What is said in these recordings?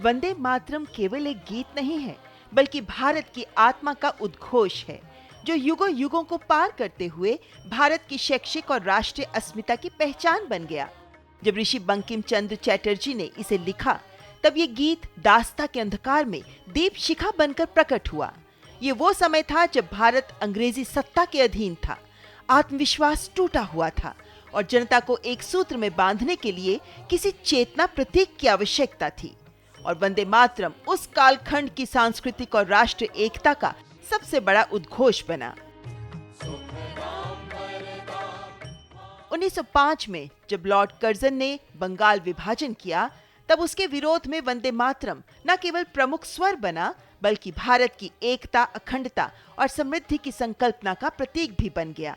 वंदे मातरम केवल एक गीत नहीं है, बल्कि भारत की आत्मा का उद्घोष है, जो युगों युगों को पार करते हुए भारत की शैक्षिक और राष्ट्रीय अस्मिता की पहचान बन गया। जब ऋषि बंकिम चंद्र चटर्जी ने इसे लिखा, तब ये गीत दास्ता के अंधकार में दीप शिखा बनकर प्रकट हुआ। ये वो समय था जब भारत अंग्रेजी सत्ता के अधीन था, आत्मविश्वास टूटा हुआ था और जनता को एक सूत्र में बांधने के लिए किसी चेतना प्रतीक की आवश्यकता थी। और वंदे मातरम उस कालखंड की सांस्कृतिक और राष्ट्रीय एकता का सबसे बड़ा उद्घोष बना। 1905 में जब लॉर्ड कर्जन ने बंगाल विभाजन किया, तब उसके विरोध में वंदे मातरम न केवल प्रमुख स्वर बना, बल्कि भारत की एकता, अखंडता और समृद्धि की संकल्पना का प्रतीक भी बन गया।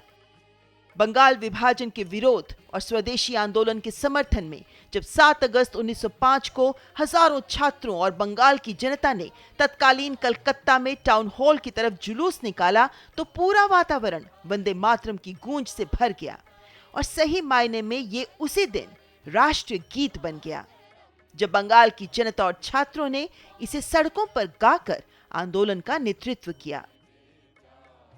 बंगाल विभाजन के विरोध और स्वदेशी आंदोलन के समर्थन में जब 7 अगस्त 1905 को हजारों छात्रों और बंगाल की जनता ने तत्कालीन कलकत्ता में टाउन हॉल की तरफ जुलूस निकाला, तो पूरा वातावरण वंदे मातरम की गूंज से भर गया और सही मायने में ये उसी दिन राष्ट्रीय गीत बन गया, जब बंगाल की जनता और छात्रों ने इसे सड़कों पर गाकर आंदोलन का नेतृत्व किया।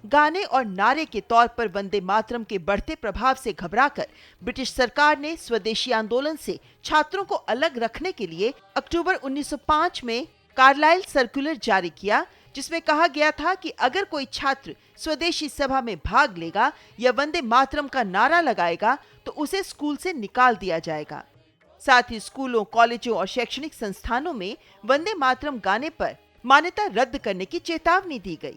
गाने और नारे के तौर पर वंदे मातरम के बढ़ते प्रभाव से घबराकर ब्रिटिश सरकार ने स्वदेशी आंदोलन से छात्रों को अलग रखने के लिए अक्टूबर 1905 में कार्लाइल सर्कुलर जारी किया, जिसमें कहा गया था कि अगर कोई छात्र स्वदेशी सभा में भाग लेगा या वंदे मातरम का नारा लगाएगा तो उसे स्कूल से निकाल दिया जाएगा। साथ ही स्कूलों, कॉलेजों और शैक्षणिक संस्थानों में वंदे मातरम गाने पर मान्यता रद्द करने की चेतावनी दी गई।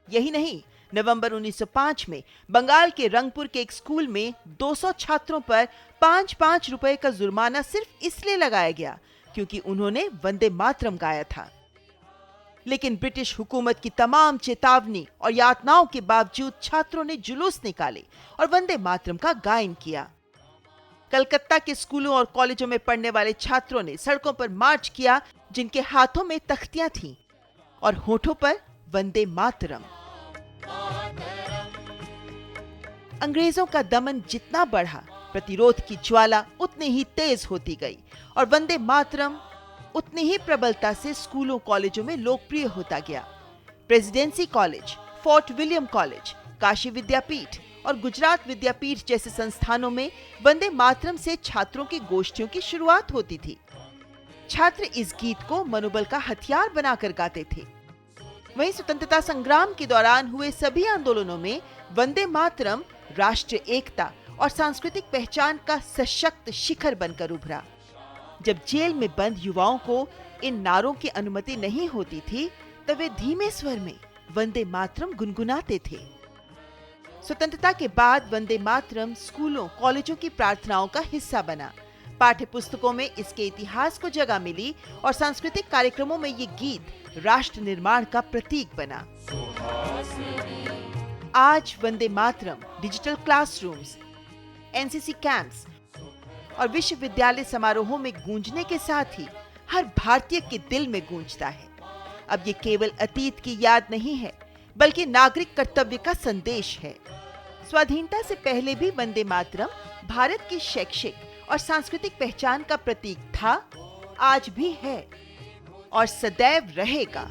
यही नहीं, नवंबर 1905 में बंगाल के रंगपुर के एक स्कूल में 200 छात्रों पर 5-5 रुपए का जुर्माना सिर्फ इसलिए लगाया गया क्योंकि उन्होंने वंदे मातरम गाया था। लेकिन ब्रिटिश हुकूमत की तमाम चेतावनी और यातनाओं के बावजूद छात्रों ने जुलूस निकाले और वंदे मातरम का गायन किया। कलकत्ता के स्कूलों और कॉलेजों में पढ़ने वाले छात्रों ने सड़कों पर मार्च किया, जिनके हाथों में तख्तियां थीं और होठों पर वंदे मातरम। अंग्रेजों का दमन जितना बढ़ा, प्रतिरोध की ज्वाला उतनी ही तेज होती गई और वंदे मातरम उतनी ही प्रबलता से स्कूलों, कॉलेजों में लोकप्रिय होता गया। Presidency college, Fort William college, Kashi Vidyapeeth और गुजरात विद्यापीठ जैसे संस्थानों में वंदे मातरम से छात्रों की गोष्ठियों की शुरुआत होती थी। छात्र इस गीत को मनोबल का हथियार बनाकर गाते थे। वहीं स्वतंत्रता संग्राम के दौरान हुए सभी आंदोलनों में वंदे मातरम राष्ट्रीय एकता और सांस्कृतिक पहचान का सशक्त शिखर बनकर उभरा। जब जेल में बंद युवाओं को इन नारों की अनुमति नहीं होती थी, तब वे धीमे स्वर में वंदे मातरम गुनगुनाते थे। स्वतंत्रता के बाद वंदे मातरम स्कूलों, कॉलेजों की प्रार्थनाओं का हिस्सा बना। पाठ्य पुस्तकों में इसके इतिहास को जगह मिली और सांस्कृतिक कार्यक्रमों में ये गीत राष्ट्र निर्माण का प्रतीक बना। आज Vande Mataram digital classrooms, NCC camps और विश्वविद्यालय समारोहों में गूंजने के साथ ही हर भारतीय के दिल में गूंजता है। अब ये केवल अतीत की याद नहीं है, बल्कि नागरिक कर्तव्य का संदेश है। स्वाधीनता से पहले भी वंदे मातरम भारत की शैक्षिक और सांस्कृतिक पहचान का प्रतीक था, आज भी है और सदैव रहेगा।